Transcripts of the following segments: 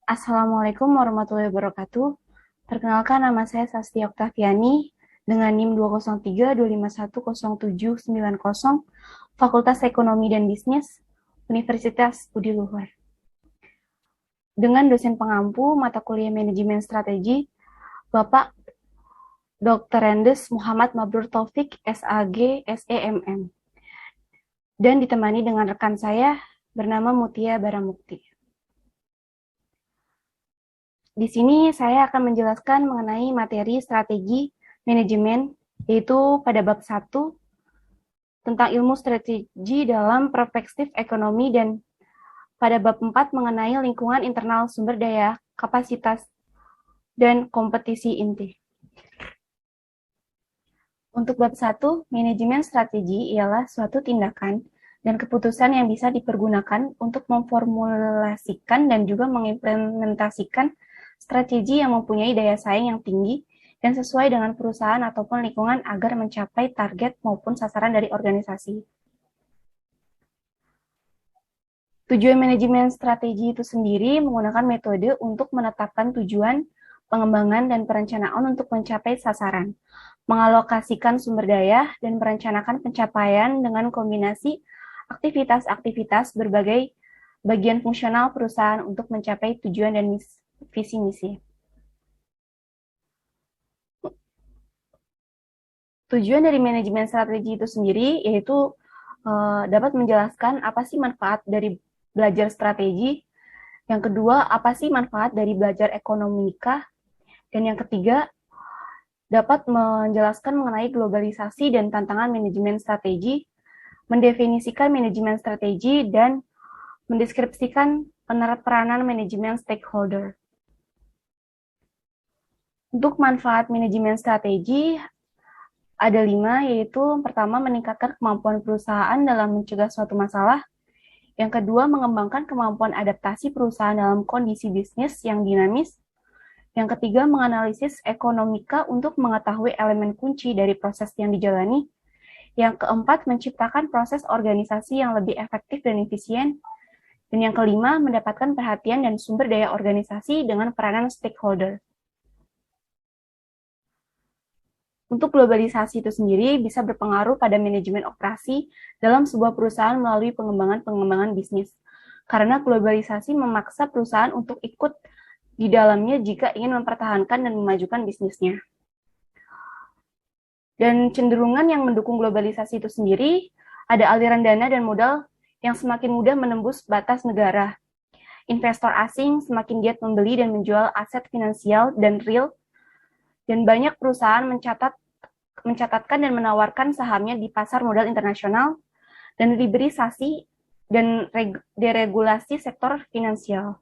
Assalamualaikum warahmatullahi wabarakatuh. Perkenalkan, nama saya Sasti Oktaviani dengan NIM 20325107990, Fakultas Ekonomi dan Bisnis, Universitas Budi Luhur. Dengan dosen pengampu mata kuliah Manajemen Strategi, Bapak Dr. Rendes Muhammad Mabrur Taufik, SAG, SEMM. Dan ditemani dengan rekan saya bernama Mutia Baramukti. Di sini saya akan menjelaskan mengenai materi strategi manajemen, yaitu pada bab 1 tentang ilmu strategi dalam perspektif ekonomi dan pada bab 4 mengenai lingkungan internal sumber daya, kapasitas, dan kompetisi inti. Untuk bab 1, manajemen strategi ialah suatu tindakan dan keputusan yang bisa dipergunakan untuk memformulasikan dan juga mengimplementasikan strategi yang mempunyai daya saing yang tinggi dan sesuai dengan perusahaan ataupun lingkungan agar mencapai target maupun sasaran dari organisasi. Tujuan manajemen strategi itu sendiri menggunakan metode untuk menetapkan tujuan, pengembangan, dan perencanaan untuk mencapai sasaran, mengalokasikan sumber daya, dan merencanakan pencapaian dengan kombinasi aktivitas-aktivitas berbagai bagian fungsional perusahaan untuk mencapai tujuan dan visi misi. Tujuan dari manajemen strategi itu sendiri yaitu dapat menjelaskan apa sih manfaat dari belajar strategi, yang kedua apa sih manfaat dari belajar ekonomika, dan yang ketiga dapat menjelaskan mengenai globalisasi dan tantangan manajemen strategi, mendefinisikan manajemen strategi, dan mendeskripsikan peranan manajemen stakeholder. Untuk manfaat manajemen strategi ada 5, yaitu pertama meningkatkan kemampuan perusahaan dalam mencegah suatu masalah, yang kedua mengembangkan kemampuan adaptasi perusahaan dalam kondisi bisnis yang dinamis, yang ketiga menganalisis ekonomika untuk mengetahui elemen kunci dari proses yang dijalani, yang keempat menciptakan proses organisasi yang lebih efektif dan efisien, dan yang kelima mendapatkan perhatian dan sumber daya organisasi dengan peranan stakeholder. Untuk globalisasi itu sendiri bisa berpengaruh pada manajemen operasi dalam sebuah perusahaan melalui pengembangan bisnis. Karena globalisasi memaksa perusahaan untuk ikut di dalamnya jika ingin mempertahankan dan memajukan bisnisnya. Dan cenderungan yang mendukung globalisasi itu sendiri, ada aliran dana dan modal yang semakin mudah menembus batas negara. Investor asing semakin giat membeli dan menjual aset finansial dan real, dan banyak perusahaan mencatatkan dan menawarkan sahamnya di pasar modal internasional, dan liberalisasi dan deregulasi sektor finansial.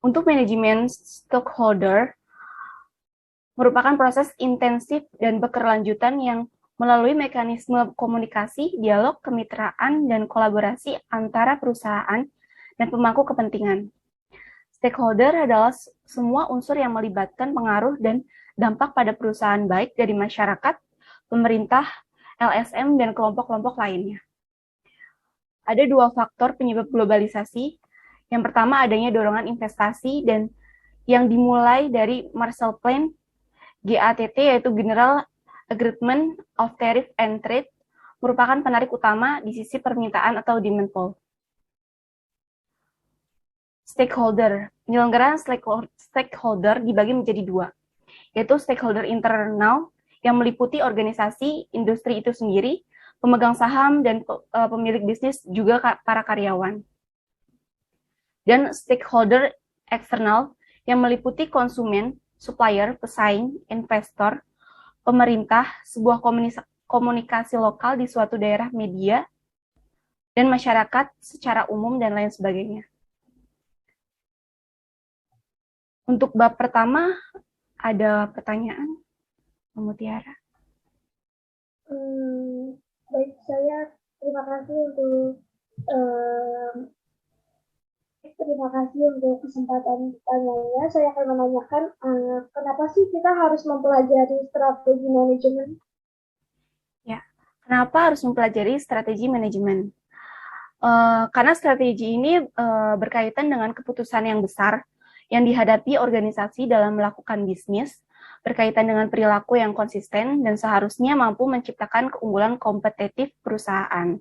Untuk manajemen stockholder, merupakan proses intensif dan berkelanjutan yang melalui mekanisme komunikasi, dialog, kemitraan, dan kolaborasi antara perusahaan dan pemangku kepentingan. Stakeholder adalah semua unsur yang melibatkan pengaruh dan dampak pada perusahaan baik dari masyarakat, pemerintah, LSM, dan kelompok-kelompok lainnya. Ada 2 faktor penyebab globalisasi. Yang pertama adanya dorongan investasi dan yang dimulai dari Marshall Plan, GATT, yaitu General Agreement of Tariff and Trade, merupakan penarik utama di sisi permintaan atau demand pull. Stakeholder. Penyelenggaraan stakeholder dibagi menjadi 2, yaitu stakeholder internal yang meliputi organisasi, industri itu sendiri, pemegang saham, dan pemilik bisnis, juga para karyawan. Dan stakeholder eksternal yang meliputi konsumen, supplier, pesaing, investor, pemerintah, sebuah komunikasi lokal di suatu daerah, media, dan masyarakat secara umum, dan lain sebagainya. Untuk bab pertama, ada pertanyaan, Mutiara? Baik, saya terima kasih untuk kesempatan pertanyaannya. Saya akan menanyakan kenapa sih kita harus mempelajari strategi manajemen? Ya, kenapa harus mempelajari strategi manajemen? Karena strategi ini berkaitan dengan keputusan yang besar yang dihadapi organisasi dalam melakukan bisnis, berkaitan dengan perilaku yang konsisten dan seharusnya mampu menciptakan keunggulan kompetitif perusahaan.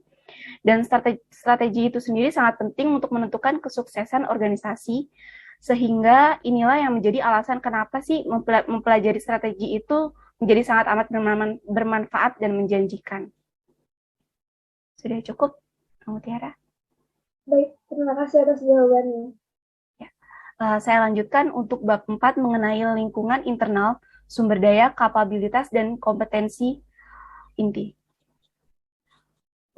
Dan strategi itu sendiri sangat penting untuk menentukan kesuksesan organisasi, sehingga inilah yang menjadi alasan kenapa sih mempelajari strategi itu menjadi sangat amat bermanfaat dan menjanjikan. Sudah cukup, Mutiara? Baik, terima kasih atas jawabannya. Ya. Saya lanjutkan untuk bab 4 mengenai lingkungan internal, sumber daya, kapabilitas, dan kompetensi inti.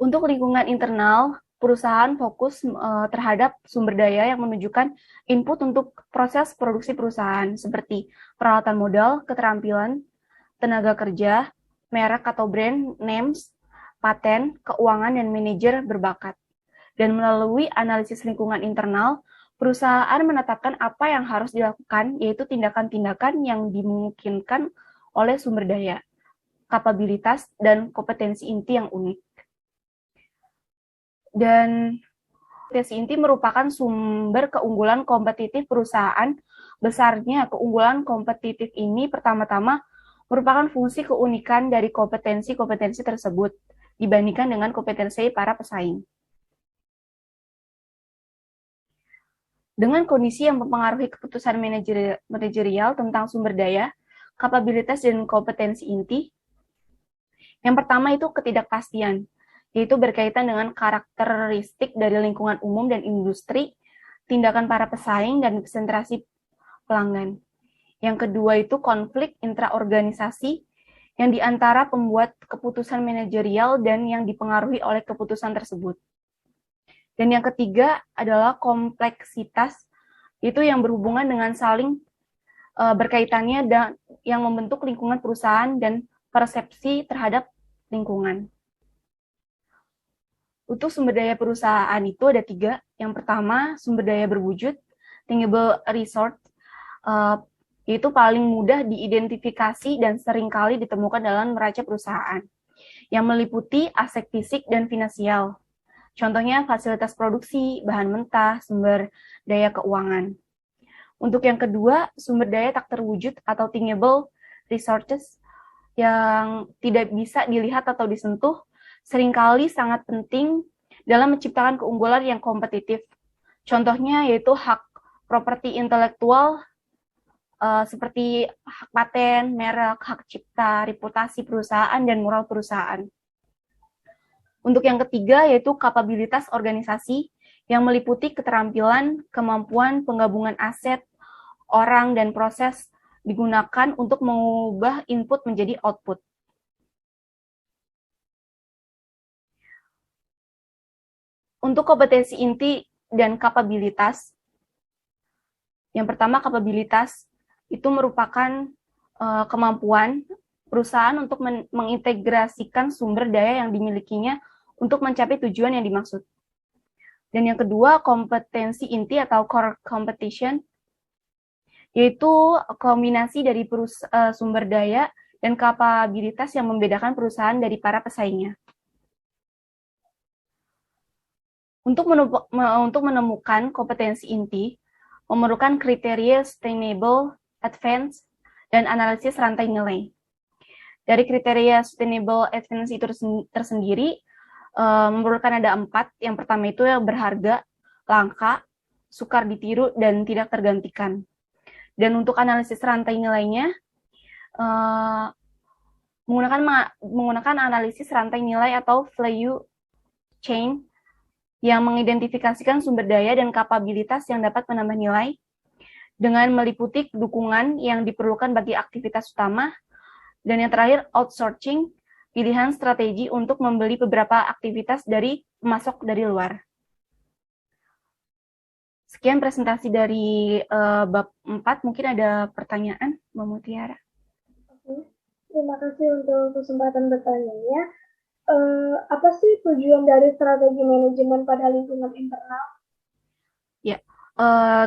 Untuk lingkungan internal, perusahaan fokus terhadap sumber daya yang menunjukkan input untuk proses produksi perusahaan, seperti peralatan modal, keterampilan, tenaga kerja, merek atau brand names, paten, keuangan, dan manajer berbakat. Dan melalui analisis lingkungan internal, perusahaan menetapkan apa yang harus dilakukan, yaitu tindakan-tindakan yang dimungkinkan oleh sumber daya, kapabilitas, dan kompetensi inti yang unik. Dan kompetensi inti merupakan sumber keunggulan kompetitif perusahaan. Besarnya keunggulan kompetitif ini pertama-tama merupakan fungsi keunikan dari kompetensi-kompetensi tersebut dibandingkan dengan kompetensi para pesaing. Dengan kondisi yang mempengaruhi keputusan manajerial tentang sumber daya, kapabilitas, dan kompetensi inti, yang pertama itu ketidakpastian, yaitu berkaitan dengan karakteristik dari lingkungan umum dan industri, tindakan para pesaing, dan konsentrasi pelanggan. Yang kedua itu konflik intraorganisasi, yang diantara pembuat keputusan manajerial dan yang dipengaruhi oleh keputusan tersebut. Dan yang ketiga adalah kompleksitas, itu yang berhubungan dengan saling berkaitannya dan yang membentuk lingkungan perusahaan dan persepsi terhadap lingkungan. Untuk sumber daya perusahaan itu ada 3. Yang pertama, sumber daya berwujud, tangible resource, yaitu paling mudah diidentifikasi dan seringkali ditemukan dalam neraca perusahaan, yang meliputi aset fisik dan finansial. Contohnya fasilitas produksi, bahan mentah, sumber daya keuangan. Untuk yang kedua, sumber daya tak terwujud atau tangible resources yang tidak bisa dilihat atau disentuh, seringkali sangat penting dalam menciptakan keunggulan yang kompetitif. Contohnya yaitu hak properti intelektual, seperti hak paten, merek, hak cipta, reputasi perusahaan, dan moral perusahaan. Untuk yang ketiga yaitu kapabilitas organisasi yang meliputi keterampilan, kemampuan penggabungan aset, orang, dan proses digunakan untuk mengubah input menjadi output. Untuk kompetensi inti dan kapabilitas, yang pertama kapabilitas itu merupakan kemampuan perusahaan untuk mengintegrasikan sumber daya yang dimilikinya untuk mencapai tujuan yang dimaksud. Dan yang kedua, kompetensi inti atau core competition, yaitu kombinasi dari sumber daya dan kapabilitas yang membedakan perusahaan dari para pesaingnya. Untuk menemukan kompetensi inti, memerlukan kriteria sustainable, advance, dan analisis rantai nilai. Dari kriteria sustainable advance itu tersendiri, memerlukan ada 4. Yang pertama itu yang berharga, langka, sukar ditiru, dan tidak tergantikan. Dan untuk analisis rantai nilainya, menggunakan analisis rantai nilai atau value chain yang mengidentifikasikan sumber daya dan kapabilitas yang dapat menambah nilai dengan meliputi dukungan yang diperlukan bagi aktivitas utama. Dan yang terakhir, outsourcing, pilihan strategi untuk membeli beberapa aktivitas dari pemasok dari luar. Sekian presentasi dari bab 4. Mungkin ada pertanyaan, Mbak Mutiara? Oke. Terima kasih untuk kesempatan bertanya. Apa sih tujuan dari strategi manajemen pada lingkungan internal? Ya,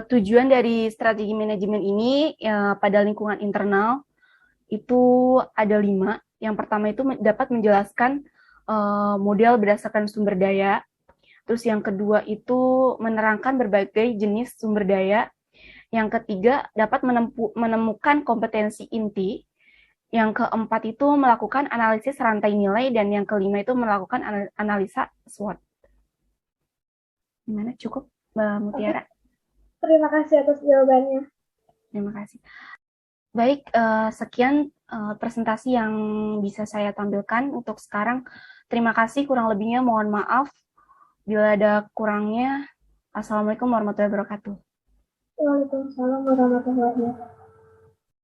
tujuan dari strategi manajemen ini pada lingkungan internal itu ada 5. Yang pertama itu dapat menjelaskan model berdasarkan sumber daya Terus yang kedua itu menerangkan berbagai jenis sumber daya. Yang ketiga, dapat menemukan kompetensi inti. Yang keempat itu melakukan analisis rantai nilai. Dan yang kelima itu melakukan analisa SWOT. Gimana? Cukup, Mbak Mutiara? Terima kasih atas jawabannya. Terima kasih. Baik, sekian presentasi yang bisa saya tampilkan untuk sekarang. Terima kasih, kurang lebihnya mohon maaf. Bila ada kurangnya, Assalamualaikum warahmatullahi wabarakatuh. Waalaikumsalam warahmatullahi wabarakatuh.